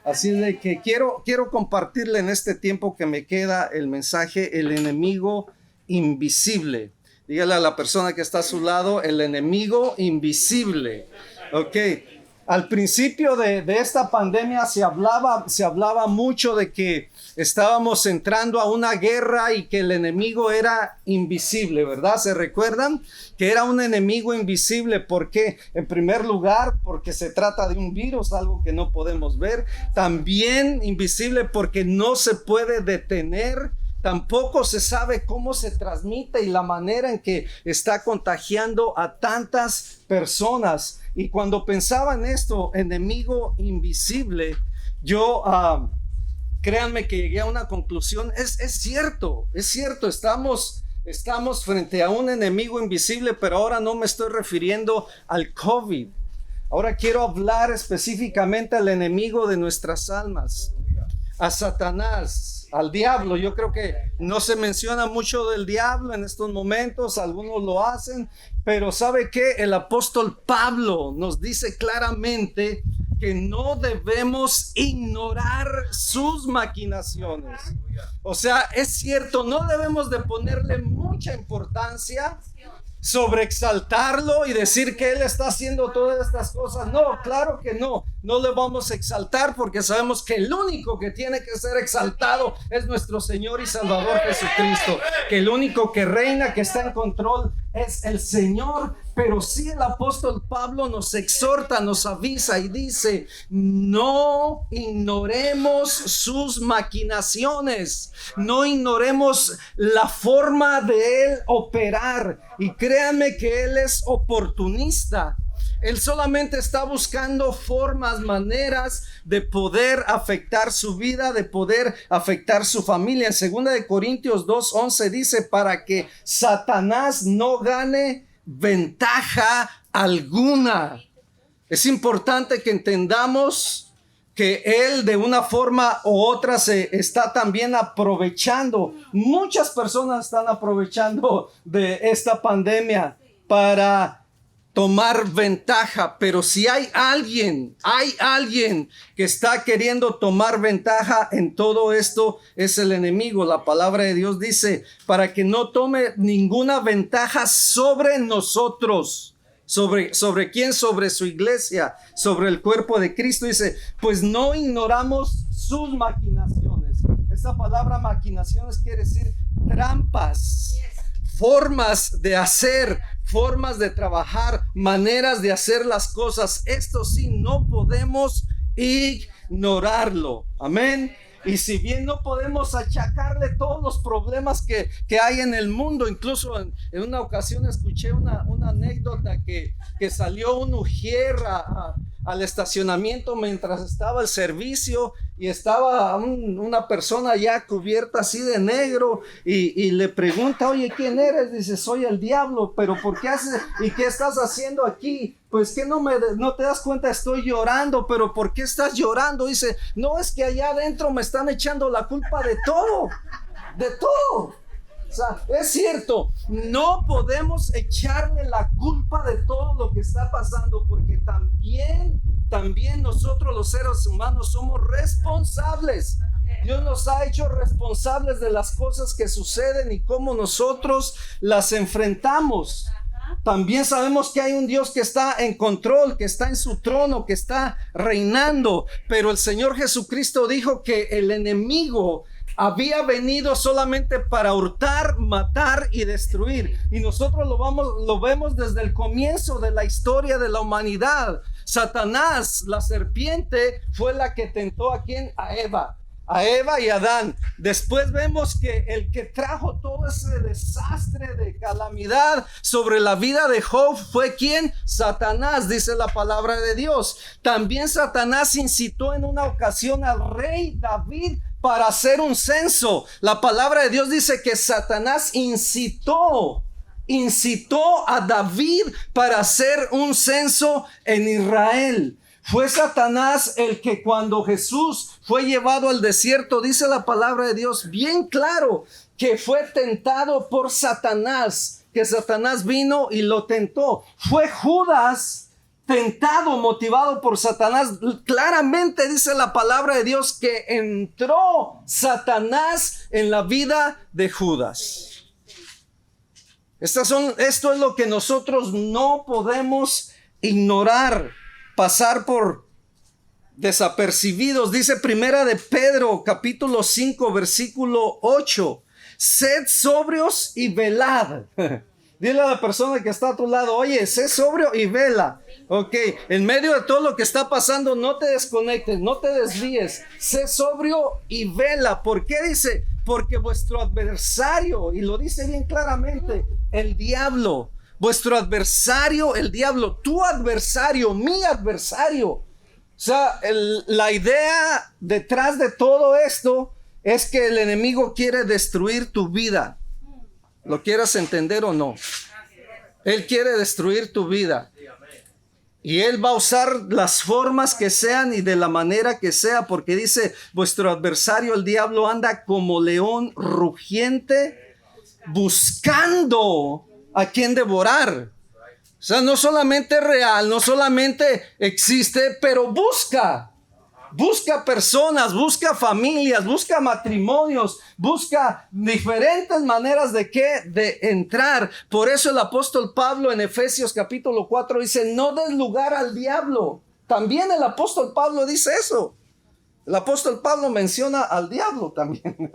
Así de que quiero compartirle en este tiempo que me queda el mensaje, el enemigo invisible. Dígale a la persona que está a su lado, el enemigo invisible. Ok. Al principio de esta pandemia se hablaba mucho de que estábamos entrando a una guerra y que el enemigo era invisible, ¿verdad? ¿Se recuerdan? Que era un enemigo invisible. ¿Por qué? En primer lugar, porque se trata de un virus, algo que no podemos ver. También invisible porque no se puede detener. Tampoco se sabe cómo se transmite y la manera en que está contagiando a tantas personas. Y cuando pensaba en esto, enemigo invisible, yo, créanme que llegué a una conclusión. Es cierto, estamos frente a un enemigo invisible, pero ahora no me estoy refiriendo al COVID. Ahora quiero hablar específicamente al enemigo de nuestras almas, a Satanás, al diablo. Yo creo que no se menciona mucho del diablo en estos momentos, algunos lo hacen, pero ¿sabe qué? El apóstol Pablo nos dice claramente que no debemos ignorar sus maquinaciones. O sea, es cierto, no debemos de ponerle mucha importancia, sobreexaltarlo y decir que él está haciendo todas estas cosas. No, claro que no le vamos a exaltar, porque sabemos que el único que tiene que ser exaltado es nuestro Señor y Salvador Jesucristo, que el único que reina, que está en control, es el Señor. Pero sí, el apóstol Pablo nos exhorta, nos avisa y dice: no ignoremos sus maquinaciones, no ignoremos la forma de él operar. Y créanme que él es oportunista. Él solamente está buscando formas, maneras de poder afectar su vida, de poder afectar su familia. En 2 de Corintios 2:11 dice: para que Satanás no gane ventaja alguna. Es importante que entendamos que él, de una forma u otra, se está también aprovechando. Muchas personas están aprovechando de esta pandemia para tomar ventaja, pero si hay alguien que está queriendo tomar ventaja en todo esto, es el enemigo. La palabra de Dios dice: para que no tome ninguna ventaja sobre nosotros. ¿Sobre quién? Sobre su iglesia, sobre el cuerpo de Cristo. Dice: pues no ignoramos sus maquinaciones. Esta palabra maquinaciones quiere decir trampas, formas de hacer, formas de trabajar, maneras de hacer las cosas. Esto sí, no podemos ignorarlo. Amén. Y si bien no podemos achacarle todos los problemas que hay en el mundo, incluso en una ocasión escuché una anécdota que salió un ujier al estacionamiento mientras estaba el servicio, y estaba una persona ya cubierta así de negro, y le pregunta: oye, ¿quién eres? Dice: soy el diablo. Pero ¿por qué haces? ¿Y qué estás haciendo aquí? Pues que no te das cuenta, estoy llorando. Pero ¿por qué estás llorando? Dice: no, es que allá adentro me están echando la culpa de todo. O sea, es cierto, no podemos echarle la culpa de todo lo que está pasando, porque también nosotros, los seres humanos, somos responsables. Dios nos ha hecho responsables de las cosas que suceden y cómo nosotros las enfrentamos. También sabemos que hay un Dios que está en control, que está en su trono, que está reinando. Pero el Señor Jesucristo dijo que el enemigo había venido solamente para hurtar, matar y destruir. Y nosotros lo vemos desde el comienzo de la historia de la humanidad. Satanás, la serpiente, fue la que tentó ¿a quién? A Eva y Adán. Después vemos que el que trajo todo ese desastre de calamidad sobre la vida de Job fue ¿quién? Satanás, dice la palabra de Dios. También Satanás incitó en una ocasión al rey David para hacer un censo. La palabra de Dios dice que Satanás incitó a David para hacer un censo en Israel. Fue Satanás el que, cuando Jesús fue llevado al desierto, dice la palabra de Dios bien claro, que fue tentado por Satanás, que Satanás vino y lo tentó. Fue Judas tentado, motivado por Satanás. Claramente dice la palabra de Dios que entró Satanás en la vida de Judas. Esto es lo que nosotros no podemos ignorar, pasar por desapercibidos. Dice Primera de Pedro, capítulo 5, versículo 8. Sed sobrios y velad. Dile a la persona que está a tu lado, oye, sé sobrio y vela. Ok, en medio de todo lo que está pasando, no te desconectes, no te desvíes. Sé sobrio y vela. ¿Por qué dice? Porque vuestro adversario, y lo dice bien claramente, el diablo, vuestro adversario, el diablo, tu adversario, mi adversario. O sea, la idea detrás de todo esto es que el enemigo quiere destruir tu vida. ¿Lo quieras entender o no? Él quiere destruir tu vida. Y él va a usar las formas que sean y de la manera que sea, porque dice, vuestro adversario, el diablo, anda como león rugiente, buscando a quien devorar. O sea, no solamente es real, no solamente existe, pero busca personas, busca familias, busca matrimonios, busca diferentes maneras de entrar. Por eso el apóstol Pablo en Efesios capítulo 4 dice, no des lugar al diablo. También el apóstol Pablo dice eso. El apóstol Pablo menciona al diablo también.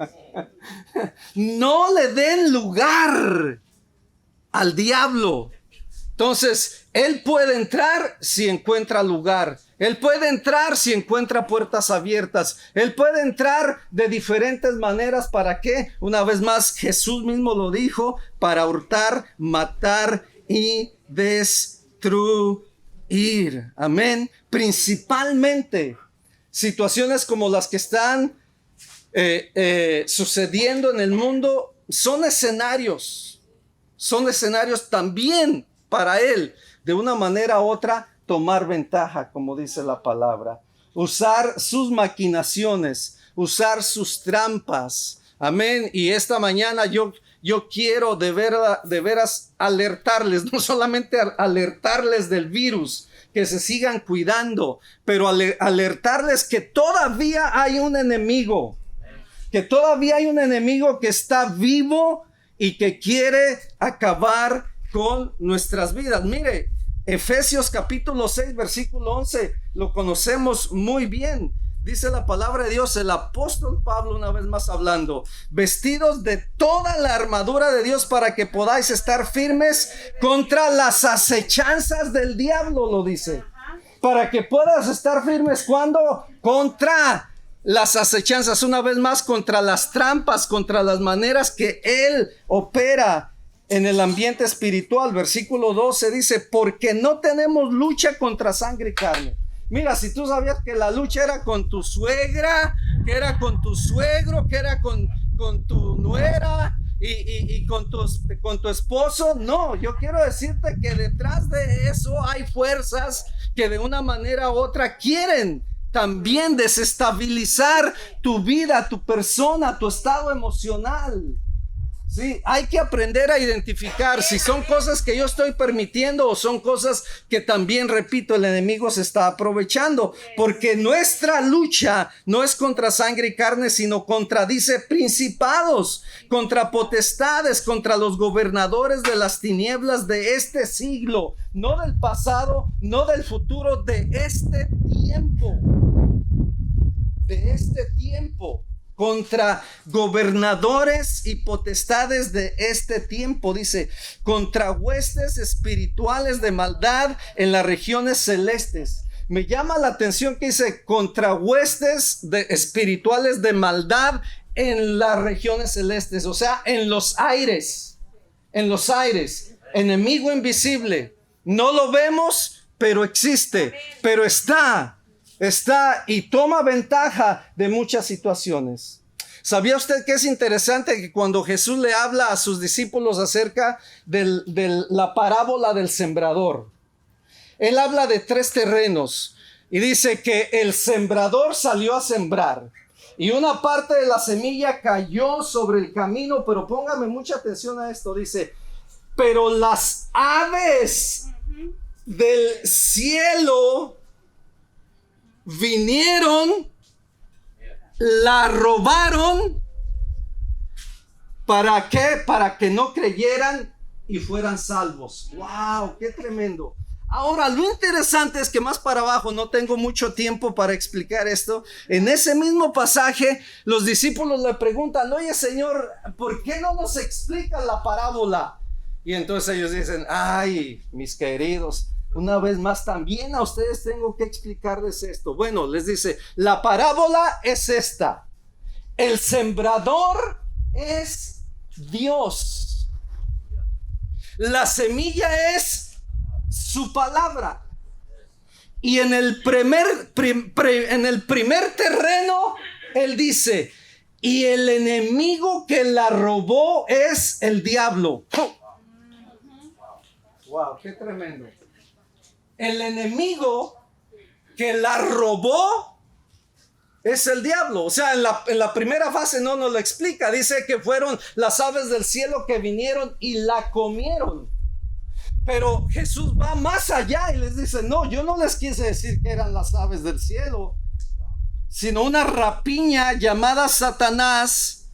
No le den lugar al diablo. Entonces, él puede entrar si encuentra lugar. Él puede entrar si encuentra puertas abiertas. Él puede entrar de diferentes maneras. ¿Para qué? Una vez más, Jesús mismo lo dijo, para hurtar, matar y destruir. Amén. Principalmente, situaciones como las que están sucediendo en el mundo son escenarios también para él, de una manera u otra, tomar ventaja, como dice la palabra, usar sus maquinaciones, usar sus trampas. Amén. Y esta mañana yo quiero de veras alertarles, no solamente alertarles del virus, que se sigan cuidando, pero alertarles que todavía hay un enemigo, que está vivo y que quiere acabar con nuestras vidas. Mire, Efesios capítulo 6, versículo 11, lo conocemos muy bien. Dice la palabra de Dios, el apóstol Pablo una vez más hablando, vestidos de toda la armadura de Dios para que podáis estar firmes contra las acechanzas del diablo, lo dice. Para que puedas estar firmes, ¿cuándo? Contra las acechanzas, una vez más, contra las trampas, contra las maneras que él opera en el ambiente espiritual. Versículo 12 dice, porque no tenemos lucha contra sangre y carne. Mira, si tú sabías que la lucha era con tu suegra, que era con tu suegro, que era con tu nuera y con tu esposo, no, yo quiero decirte que detrás de eso hay fuerzas que de una manera u otra quieren también desestabilizar tu vida, tu persona, tu estado emocional. Sí, hay que aprender a identificar si son cosas que yo estoy permitiendo o son cosas que también, repito, el enemigo se está aprovechando, porque nuestra lucha no es contra sangre y carne, sino contra, dice, principados, contra potestades, contra los gobernadores de las tinieblas de este siglo, no del pasado, no del futuro, de este tiempo. Contra gobernadores y potestades de este tiempo, dice, contra huestes espirituales de maldad en las regiones celestes. Me llama la atención que dice contra huestes espirituales de maldad en las regiones celestes, o sea, en los aires, enemigo invisible. No lo vemos, pero existe, pero está y toma ventaja de muchas situaciones. ¿Sabía usted que es interesante que cuando Jesús le habla a sus discípulos acerca de la parábola del sembrador, él habla de 3 terrenos y dice que el sembrador salió a sembrar y una parte de la semilla cayó sobre el camino, pero póngame mucha atención a esto, dice, pero las aves del cielo vinieron, la robaron. ¿Para qué? Para que no creyeran y fueran salvos. ¡Wow! ¡Qué tremendo! Ahora, lo interesante es que más para abajo, no tengo mucho tiempo para explicar esto. En ese mismo pasaje, los discípulos le preguntan: oye, Señor, ¿por qué no nos explicas la parábola? Y entonces ellos dicen: ay, mis queridos, una vez más también a ustedes tengo que explicarles esto. Bueno, les dice: la parábola es esta. El sembrador es Dios. La semilla es su palabra. Y en el primer terreno, él dice: y el enemigo que la robó es el diablo. Wow, qué tremendo. El enemigo que la robó es el diablo. O sea, en la primera fase no nos lo explica. Dice que fueron las aves del cielo que vinieron y la comieron. Pero Jesús va más allá y les dice: no, yo no les quise decir que eran las aves del cielo, sino una rapiña llamada Satanás,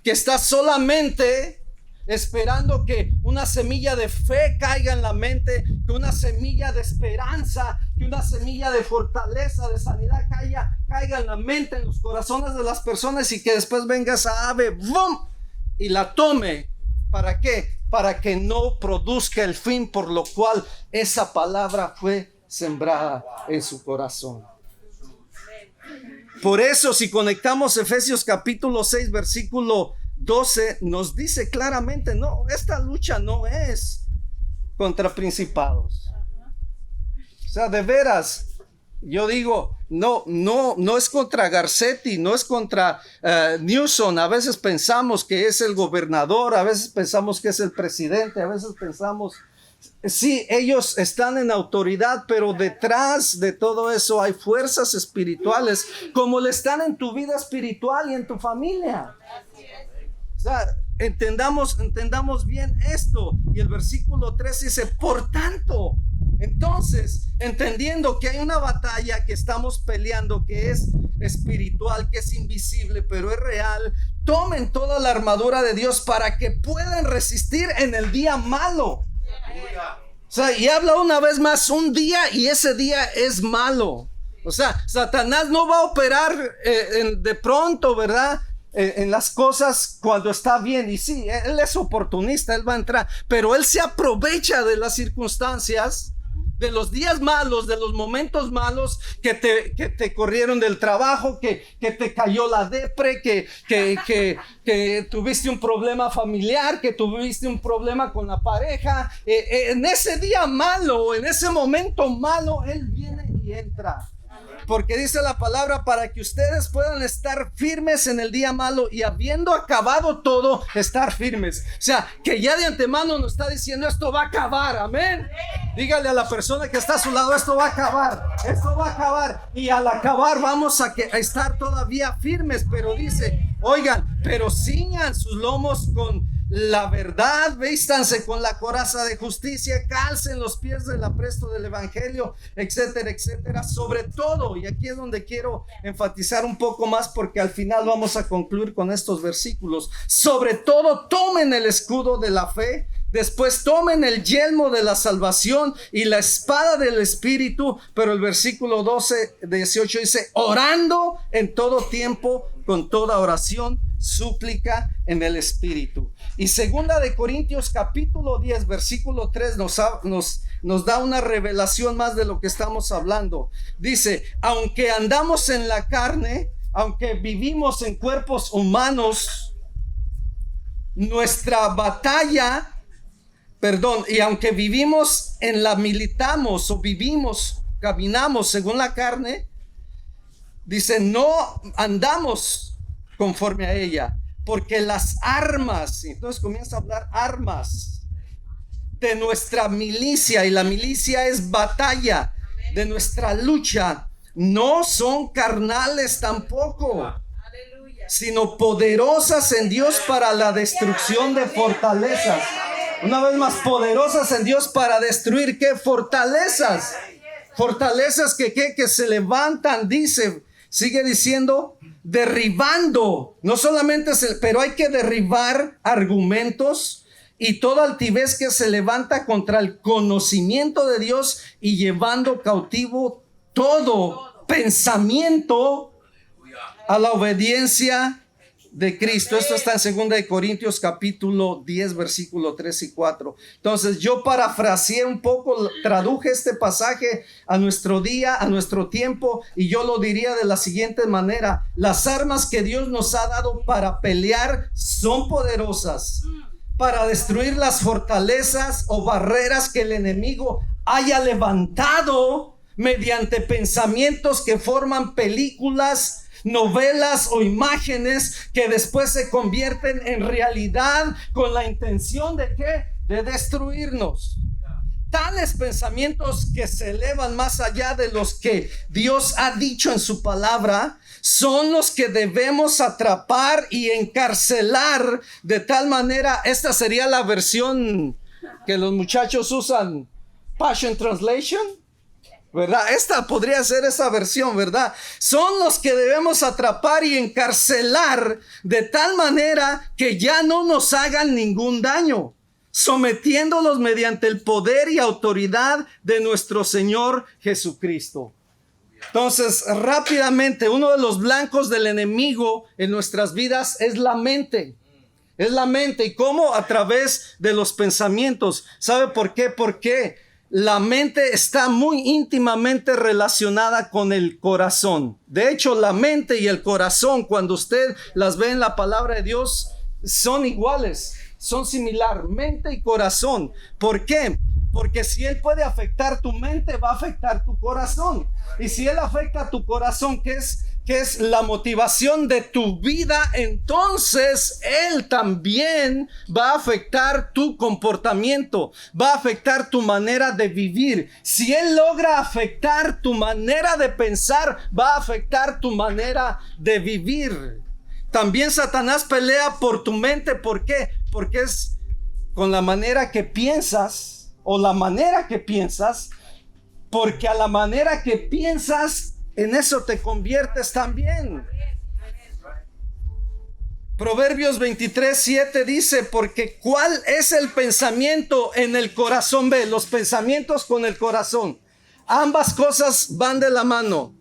que está solamente esperando que una semilla de fe caiga en la mente, que una semilla de esperanza, que una semilla de fortaleza, de sanidad caiga en la mente, en los corazones de las personas, y que después venga esa ave, ¡bum!, y la tome. ¿Para qué? Para que no produzca el fin por lo cual esa palabra fue sembrada en su corazón. Por eso, si conectamos Efesios capítulo 6 versículo 12, nos dice claramente: no, esta lucha no es contra principados. O sea, de veras, yo digo, no es contra Garcetti, no es contra Newsom. A veces pensamos que es el gobernador, a veces pensamos que es el presidente, a veces pensamos, sí, ellos están en autoridad, pero detrás de todo eso hay fuerzas espirituales, como le están en tu vida espiritual y en tu familia. O sea, entendamos bien esto. Y el versículo 3 dice: por tanto, entonces, entendiendo que hay una batalla que estamos peleando, que es espiritual, que es invisible, pero es real, tomen toda la armadura de Dios para que puedan resistir en el día malo. O sea, y habla una vez más, un día, y ese día es malo. O sea, Satanás no va a operar de pronto, ¿verdad?, en las cosas cuando está bien. Y sí, él es oportunista, él va a entrar, pero él se aprovecha de las circunstancias, de los días malos, de los momentos malos, que te corrieron del trabajo, que te cayó la depre, que tuviste un problema familiar, que tuviste un problema con la pareja. En ese día malo, en ese momento malo, él viene y entra. Porque dice la palabra: para que ustedes puedan estar firmes en el día malo, y habiendo acabado todo, estar firmes. O sea, que ya de antemano nos está diciendo: esto va a acabar. Amén. Dígale a la persona que está a su lado: esto va a acabar, esto va a acabar. Y al acabar vamos a estar todavía firmes. Pero dice: oigan, pero ciñan sus lomos con la verdad, vístanse con la coraza de justicia, calcen los pies del apresto del evangelio, etcétera, etcétera. Sobre todo, y aquí es donde quiero enfatizar un poco más, porque al final vamos a concluir con estos versículos. Sobre todo, tomen el escudo de la fe. Después tomen el yelmo de la salvación y la espada del Espíritu. Pero el versículo 18 dice: orando en todo tiempo con toda oración, súplica en el Espíritu. Y segunda de Corintios capítulo 10 versículo 3 nos da una revelación más de lo que estamos hablando. Dice: aunque andamos en la carne, aunque vivimos en cuerpos humanos, nuestra batalla, y aunque militamos o vivimos, caminamos según la carne, dice, no andamos conforme a ella, porque las armas, entonces comienza a hablar armas de nuestra milicia, y la milicia es batalla, de nuestra lucha, no son carnales tampoco, sino poderosas en Dios para la destrucción de fortalezas. Una vez más, poderosas en Dios para destruir, ¿qué? Fortalezas. Fortalezas que se levantan, dice, sigue diciendo, derribando. No solamente pero hay que derribar argumentos y toda altivez que se levanta contra el conocimiento de Dios y llevando cautivo todo pensamiento a la obediencia de Cristo. Esto está en 2 de Corintios capítulo 10 versículo 3 y 4. Entonces yo parafraseé un poco, traduje este pasaje a nuestro día, a nuestro tiempo, y yo lo diría de la siguiente manera: las armas que Dios nos ha dado para pelear son poderosas para destruir las fortalezas o barreras que el enemigo haya levantado mediante pensamientos que forman películas, novelas o imágenes que después se convierten en realidad con la intención de ¿qué? De destruirnos. Tales pensamientos que se elevan más allá de los que Dios ha dicho en su palabra son los que debemos atrapar y encarcelar de tal manera. Esta sería la versión que los muchachos usan, Passion Translation, ¿verdad? Esta podría ser esa versión, ¿verdad? Son los que debemos atrapar y encarcelar de tal manera que ya no nos hagan ningún daño, sometiéndolos mediante el poder y autoridad de nuestro Señor Jesucristo. Entonces, rápidamente, uno de los blancos del enemigo en nuestras vidas es la mente. Es la mente. ¿Y cómo? A través de los pensamientos. ¿Sabe por qué? Porque la mente está muy íntimamente relacionada con el corazón. De hecho, la mente y el corazón, cuando usted las ve en la palabra de Dios, son iguales, son similar, mente y corazón. ¿Por qué? Porque si Él puede afectar tu mente, va a afectar tu corazón. Y si Él afecta tu corazón, que es la motivación de tu vida, entonces Él también va a afectar tu comportamiento, va a afectar tu manera de vivir. Si Él logra afectar tu manera de pensar, va a afectar tu manera de vivir. También Satanás pelea por tu mente. ¿Por qué? Porque es con la manera que piensas, o la manera que piensas, porque a la manera que piensas, en eso te conviertes también. Proverbios 23:7 dice, porque ¿cuál es el pensamiento en el corazón? Ve, los pensamientos con el corazón, ambas cosas van de la mano.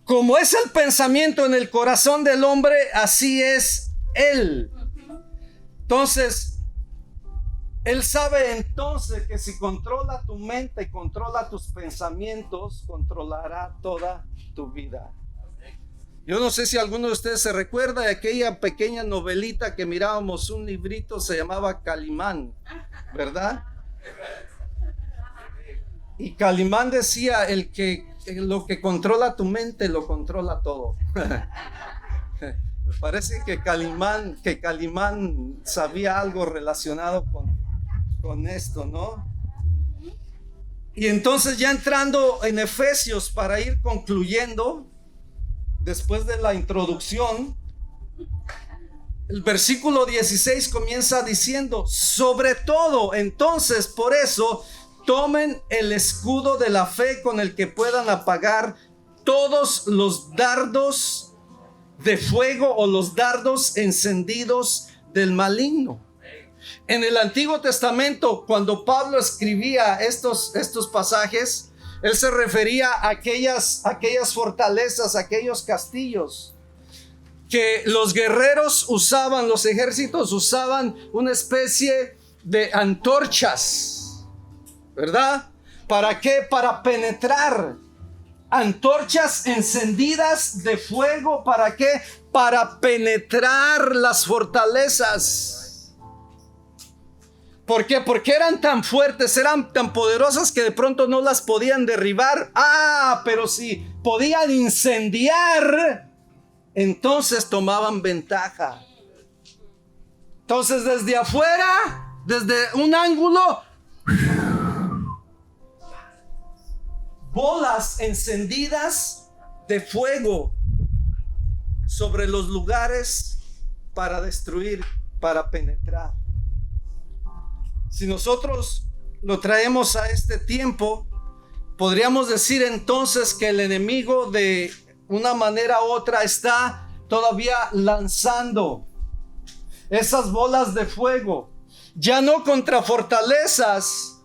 Como es el pensamiento en el corazón del hombre, así es él. Entonces, Él sabe entonces que si controla tu mente, controla tus pensamientos, controlará toda tu vida. Yo no sé si alguno de ustedes se recuerda de aquella pequeña novelita que mirábamos, un librito, se llamaba Calimán, ¿verdad? Y Calimán decía, lo que controla tu mente lo controla todo. Me parece que Calimán sabía algo relacionado con esto, ¿no? Y entonces, ya entrando en Efesios, para ir concluyendo, después de la introducción, el versículo 16 comienza diciendo, sobre todo, entonces, por eso, tomen el escudo de la fe con el que puedan apagar todos los dardos de fuego o los dardos encendidos del maligno. En el Antiguo Testamento, cuando Pablo escribía estos pasajes, él se refería a aquellas fortalezas, aquellos castillos que los guerreros usaban, los ejércitos usaban una especie de antorchas, ¿verdad? ¿Para qué? Para penetrar. Antorchas encendidas de fuego. ¿Para qué? Para penetrar las fortalezas. ¿Por qué? Porque eran tan fuertes, eran tan poderosas que de pronto no las podían derribar. Pero si podían incendiar, entonces tomaban ventaja. Entonces, desde afuera, desde un ángulo, bolas encendidas de fuego sobre los lugares para destruir, para penetrar. Si nosotros lo traemos a este tiempo, podríamos decir entonces que el enemigo de una manera u otra está todavía lanzando esas bolas de fuego, ya no contra fortalezas,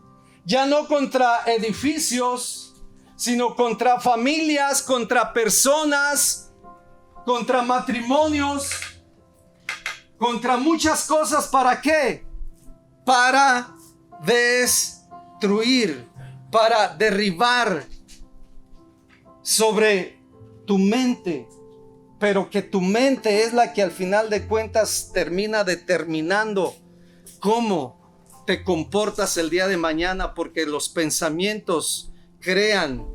ya no contra edificios, sino contra familias, contra personas, contra matrimonios, contra muchas cosas. ¿Para qué? Para destruir, para derribar sobre tu mente, pero que tu mente es la que al final de cuentas termina determinando cómo te comportas el día de mañana, porque los pensamientos crean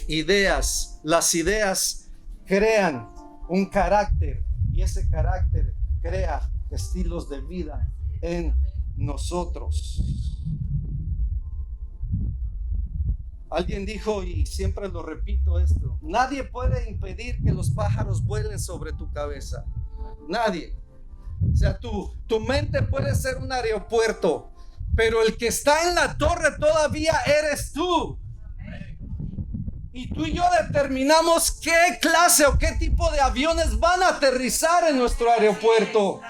ideas, las ideas crean un carácter y ese carácter crea estilos de vida en nosotros. Alguien dijo, y siempre lo repito esto: nadie puede impedir que los pájaros vuelen sobre tu cabeza. Nadie. O sea, tu mente puede ser un aeropuerto, pero el que está en la torre todavía eres tú. Y tú y yo determinamos qué clase o qué tipo de aviones van a aterrizar en nuestro aeropuerto.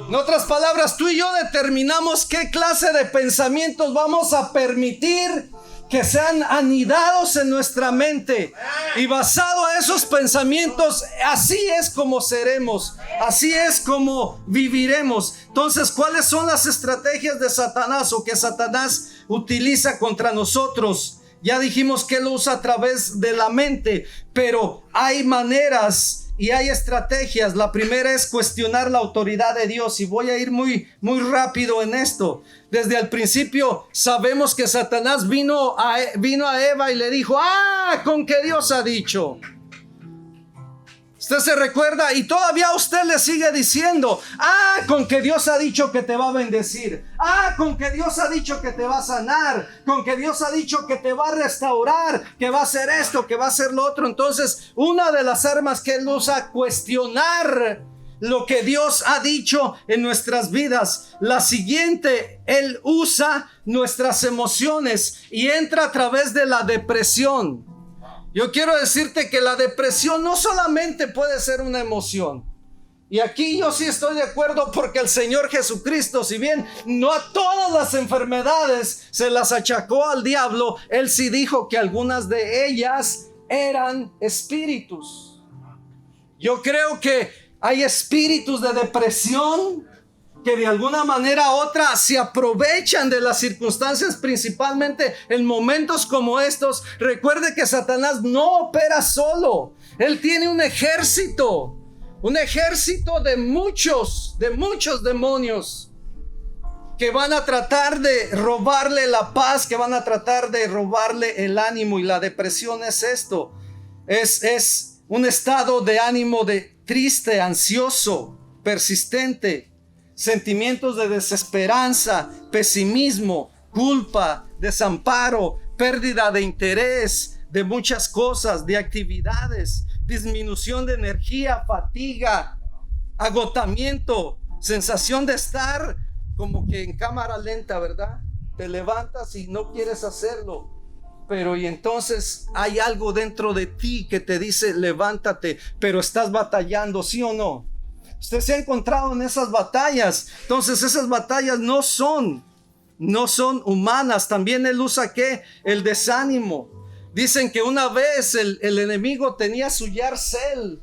En otras palabras, tú y yo determinamos qué clase de pensamientos vamos a permitir que sean anidados en nuestra mente, y basado a esos pensamientos, así es como seremos, así es como viviremos. Entonces, ¿cuáles son las estrategias de Satanás o que Satanás utiliza contra nosotros? Ya dijimos que lo usa a través de la mente, pero hay maneras y hay estrategias. La primera es cuestionar la autoridad de Dios, y voy a ir muy rápido en esto. Desde el principio sabemos que Satanás vino a Eva y le dijo: con que Dios ha dicho. Usted se recuerda, y todavía usted le sigue diciendo: con que Dios ha dicho que te va a bendecir, con que Dios ha dicho que te va a sanar, con que Dios ha dicho que te va a restaurar, que va a hacer esto, que va a hacer lo otro. Entonces, una de las armas que él usa, cuestionar lo que Dios ha dicho en nuestras vidas. La siguiente, él usa nuestras emociones y entra a través de la depresión. Yo quiero decirte que la depresión no solamente puede ser una emoción. Y aquí yo sí estoy de acuerdo, porque el Señor Jesucristo, si bien no a todas las enfermedades se las achacó al diablo, Él sí dijo que algunas de ellas eran espíritus. Yo creo que hay espíritus de depresión que de alguna manera u otra se aprovechan de las circunstancias, principalmente en momentos como estos. Recuerde que Satanás no opera solo. Él tiene un ejército de muchos demonios que van a tratar de robarle la paz, que van a tratar de robarle el ánimo. Y la depresión es esto, es un estado de ánimo triste, ansioso, persistente, sentimientos de desesperanza, pesimismo, culpa, desamparo, pérdida de interés de muchas cosas, de actividades, disminución de energía, fatiga, agotamiento, sensación de estar como que en cámara lenta, ¿verdad? Te levantas y no quieres hacerlo, pero y entonces hay algo dentro de ti que te dice: levántate, pero estás batallando, ¿sí o no? Usted se ha encontrado en esas batallas. Entonces esas batallas no son humanas. También él usa ¿qué? El desánimo. Dicen que una vez el enemigo tenía su yard sale.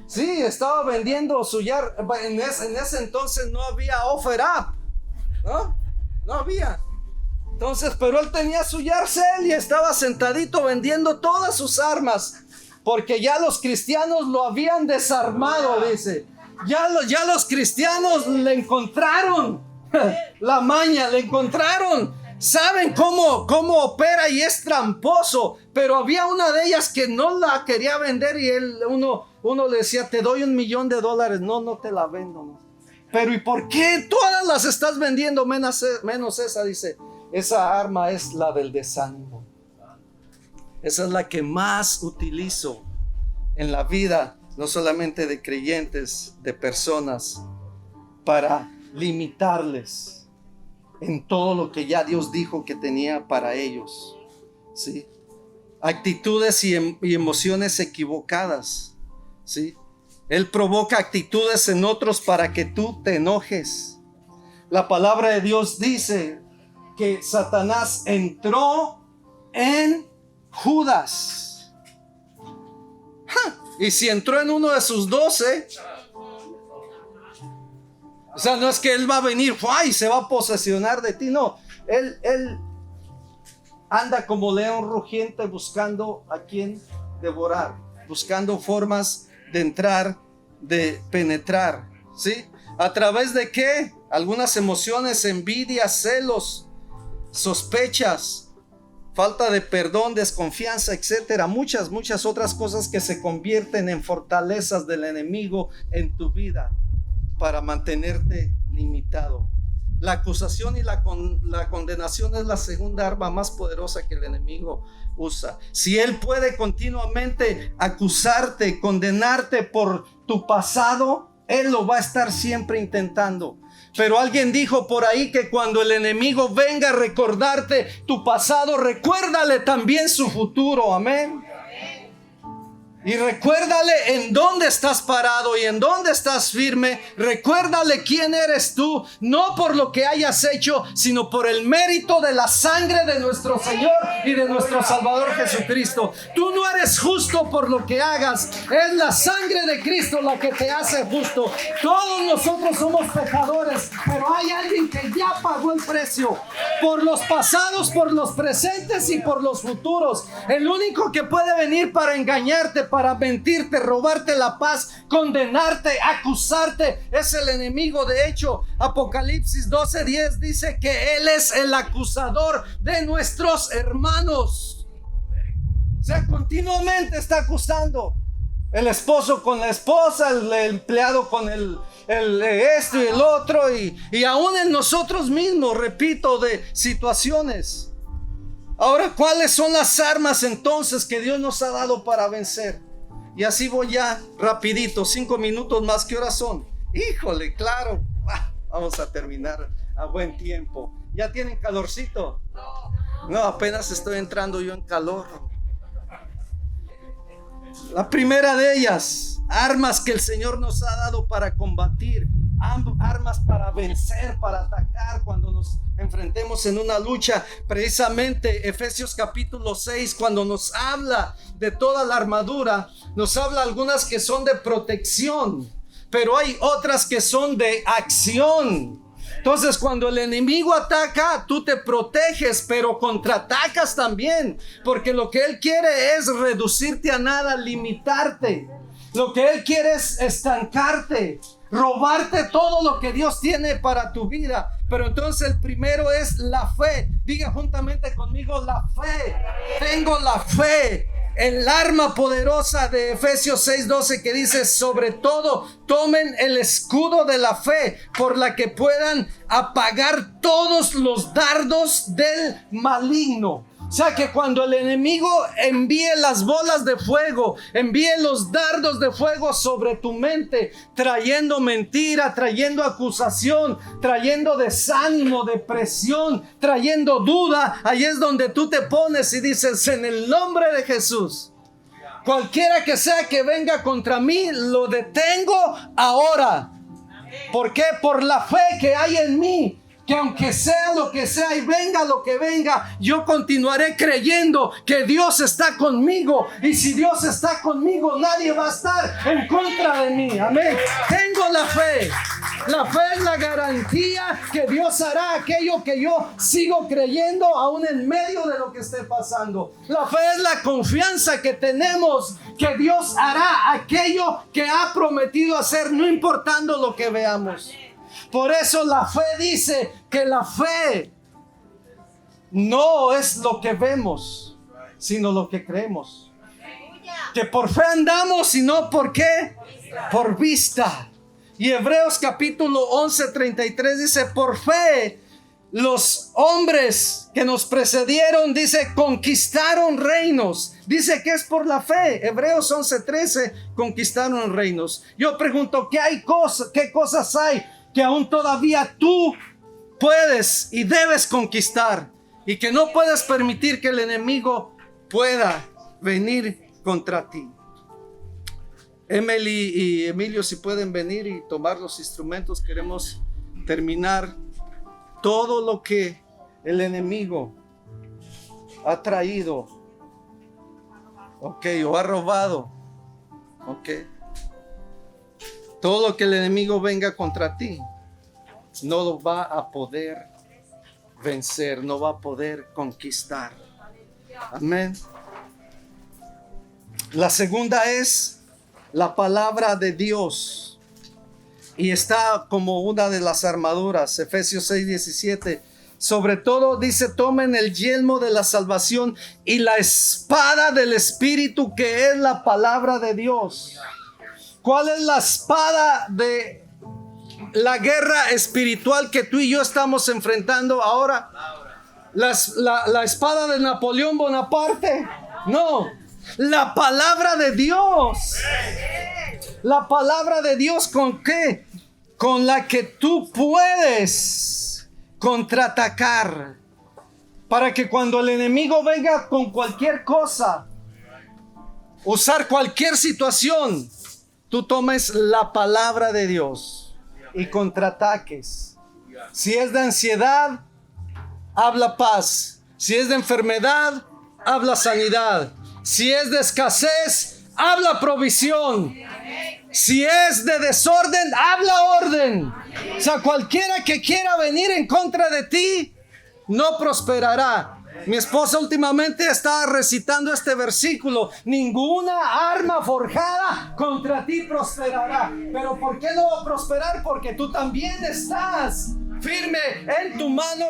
Sí, estaba vendiendo su yard. En ese entonces no había offer up, no había. Entonces, pero él tenía su yard sale y estaba sentadito vendiendo todas sus armas, porque ya los cristianos lo habían desarmado, dice. Ya los cristianos le encontraron la maña, le encontraron, saben cómo opera, y es tramposo. Pero había una de ellas que no la quería vender, y uno le decía: te doy $1,000,000. No te la vendo, no. Pero ¿y por qué todas las estás vendiendo menos esa? Dice: esa arma es la del desánimo. Esa es la que más utilizo en la vida, no solamente de creyentes, de personas, para limitarles en todo lo que ya Dios dijo que tenía para ellos. ¿Sí? Actitudes y emociones equivocadas. ¿Sí? Él provoca actitudes en otros para que tú te enojes. La palabra de Dios dice que Satanás entró en Judas. Y si entró en uno de sus 12, o sea, no es que él va a venir y se va a posesionar de ti, no. Él anda como león rugiente buscando a quien devorar, buscando formas de entrar, de penetrar, ¿sí? ¿A través de qué? Algunas emociones, envidia, celos, sospechas, falta de perdón, desconfianza, etcétera. Muchas otras cosas que se convierten en fortalezas del enemigo en tu vida para mantenerte limitado. La acusación y la condenación es la segunda arma más poderosa que el enemigo usa. Si él puede continuamente acusarte, condenarte por tu pasado, él lo va a estar siempre intentando. Pero alguien dijo por ahí que cuando el enemigo venga a recordarte tu pasado, recuérdale también su futuro. Amén. Y recuérdale en dónde estás parado y en dónde estás firme. Recuérdale quién eres tú, no por lo que hayas hecho, sino por el mérito de la sangre de nuestro Señor y de nuestro Salvador Jesucristo. Tú no eres justo por lo que hagas, es la sangre de Cristo la que te hace justo. Todos nosotros somos pecadores, pero hay alguien que ya pagó el precio por los pasados, por los presentes y por los futuros. El único que puede venir para engañarte, para mentirte, robarte la paz, condenarte, acusarte, es el enemigo. De hecho, Apocalipsis 12:10 dice que él es el acusador de nuestros hermanos. O sea, continuamente está acusando. El esposo con la esposa, el empleado con el esto y el otro, y aún en nosotros mismos, repito, de situaciones. Ahora, ¿cuáles son las armas entonces que Dios nos ha dado para vencer? Y así voy ya rapidito, 5 minutos más. ¿Qué horas son? Híjole, claro. Vamos a terminar a buen tiempo. ¿Ya tienen calorcito? No, apenas estoy entrando yo en calor. La primera de ellas, armas que el Señor nos ha dado para combatir, armas para vencer, para atacar cuando nos enfrentemos en una lucha. Precisamente Efesios capítulo 6, cuando nos habla de toda la armadura, nos habla algunas que son de protección, pero hay otras que son de acción. Entonces, cuando el enemigo ataca, tú te proteges, pero contraatacas también, porque lo que él quiere es reducirte a nada, limitarte. Lo que él quiere es estancarte, robarte todo lo que Dios tiene para tu vida. Pero entonces el primero es la fe. Diga juntamente conmigo: la fe. Tengo la fe. El arma poderosa de Efesios 6:12, que dice: sobre todo tomen el escudo de la fe, por la que puedan apagar todos los dardos del maligno. O sea, que cuando el enemigo envíe las bolas de fuego, envíe los dardos de fuego sobre tu mente, trayendo mentira, trayendo acusación, trayendo desánimo, depresión, trayendo duda, ahí es donde tú te pones y dices: en el nombre de Jesús, cualquiera que sea que venga contra mí, lo detengo ahora. ¿Por qué? Por la fe que hay en mí. Que aunque sea lo que sea y venga lo que venga, yo continuaré creyendo que Dios está conmigo. Y si Dios está conmigo, nadie va a estar en contra de mí. Amén. Tengo la fe. La fe es la garantía que Dios hará aquello que yo sigo creyendo, aún en medio de lo que esté pasando. La fe es la confianza que tenemos que Dios hará aquello que ha prometido hacer, no importando lo que veamos. Por eso la fe dice que la fe no es lo que vemos, sino lo que creemos. Que por fe andamos y no por qué, por vista. Y Hebreos capítulo 11:33 dice: por fe los hombres que nos precedieron, dice, conquistaron reinos. Dice que es por la fe. Hebreos 11:13, conquistaron reinos. Yo pregunto, ¿qué cosas hay que aún todavía tú puedes y debes conquistar, y que no puedes permitir que el enemigo pueda venir contra ti. Emily y Emilio, si pueden venir y tomar los instrumentos, queremos terminar todo lo que el enemigo ha traído, o ha robado, todo lo que el enemigo venga contra ti, no lo va a poder vencer, no va a poder conquistar. Amén. La segunda es la palabra de Dios, y está como una de las armaduras. Efesios 6:17. Sobre todo dice: tomen el yelmo de la salvación y la espada del Espíritu, que es la palabra de Dios. ¿Cuál es la espada de la guerra espiritual que tú y yo estamos enfrentando ahora? La espada de Napoleón Bonaparte. No, la palabra de Dios. La palabra de Dios, ¿con qué? Con la que tú puedes contraatacar, para que cuando el enemigo venga con cualquier cosa, usar cualquier situación, tú tomes la palabra de Dios y contraataques. Si es de ansiedad, habla paz. Si es de enfermedad, habla sanidad. Si es de escasez, habla provisión. Si es de desorden, habla orden. O sea, cualquiera que quiera venir en contra de ti, no prosperará. Mi esposa últimamente está recitando este versículo: ninguna arma forjada contra ti prosperará. Pero ¿por qué no va a prosperar? Porque tú también estás firme en tu mano,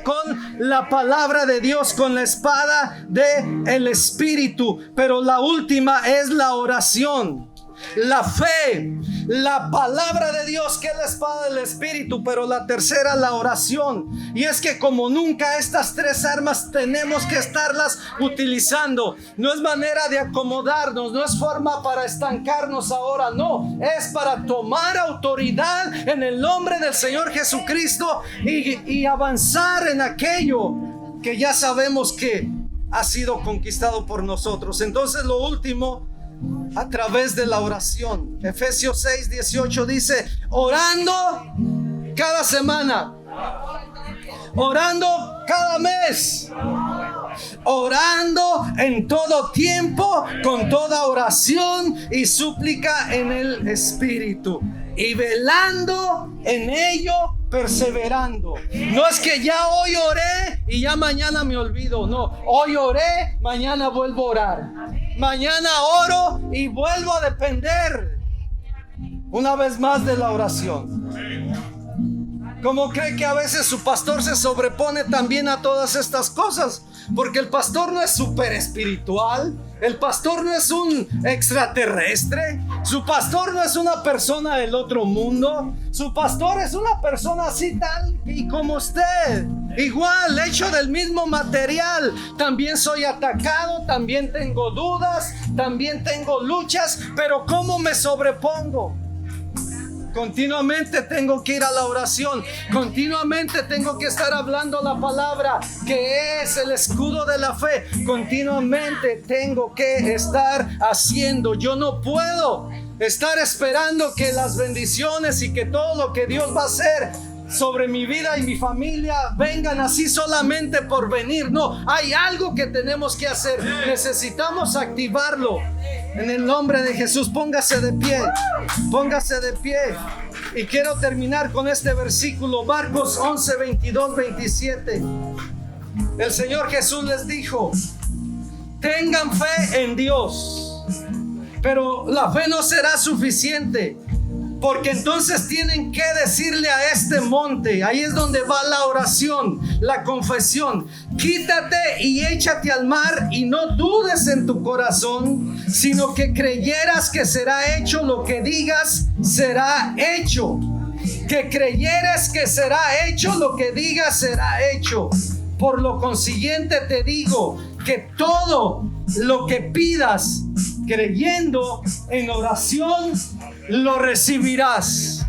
con la palabra de Dios, con la espada del Espíritu. Pero la última es la oración, la fe, la palabra de Dios, que es la espada del Espíritu. Pero la tercera, la oración. Y es que como nunca estas tres armas tenemos que estarlas utilizando. No es manera de acomodarnos, no es forma para estancarnos ahora, no, es para tomar autoridad en el nombre del Señor Jesucristo y avanzar en aquello que ya sabemos que ha sido conquistado por nosotros. Entonces, lo último, a través de la oración. Efesios 6:18 dice: orando cada semana, orando cada mes, orando en todo tiempo, con toda oración y súplica en el Espíritu, y velando en ello, perseverando. No es que ya hoy oré y ya mañana me olvido. No, hoy oré, mañana vuelvo a orar. Mañana oro y vuelvo a depender una vez más de la oración. ¿Cómo cree que a veces su pastor se sobrepone también a todas estas cosas? Porque el pastor no es súper espiritual. El pastor no es un extraterrestre. Su pastor no es una persona del otro mundo. Su pastor es una persona así tal y como usted. Igual, hecho del mismo material. También soy atacado, también tengo dudas, también tengo luchas. Pero ¿cómo me sobrepongo? Continuamente tengo que ir a la oración. Continuamente tengo que estar hablando la palabra, que es el escudo de la fe. Continuamente tengo que estar haciendo. Yo no puedo estar esperando que las bendiciones y que todo lo que Dios va a hacer sobre mi vida y mi familia vengan así solamente por venir. No, hay algo que tenemos que hacer. Necesitamos activarlo. En el nombre de Jesús, póngase de pie. Póngase de pie. Y quiero terminar con este versículo, Marcos 11, 22, 27. El Señor Jesús les dijo: tengan fe en Dios, pero la fe no será suficiente, porque entonces tienen que decirle a este monte. Ahí es donde va la oración, la confesión: quítate y échate al mar, y no dudes en tu corazón, sino que creyeras que será hecho lo que digas, será hecho. Que creyeras que será hecho lo que digas, será hecho. Por lo consiguiente te digo que todo lo que pidas creyendo en oración, lo recibirás.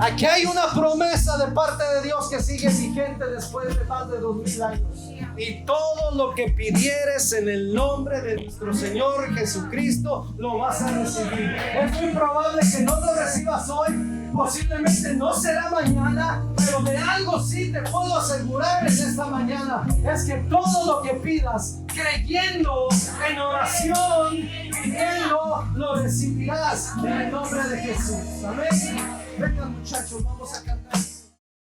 Aquí hay una promesa de parte de Dios que sigue vigente después de más de 2000 años. Y todo lo que pidieres en el nombre de nuestro Señor Jesucristo lo vas a recibir. Es muy probable que no lo recibas hoy, posiblemente no será mañana, pero de algo sí te puedo asegurar en esta mañana: es que todo lo que pidas, creyendo en oración, pidiendo, lo recibirás en el nombre de Jesús. Amén. Venga, muchachos, vamos a cantar.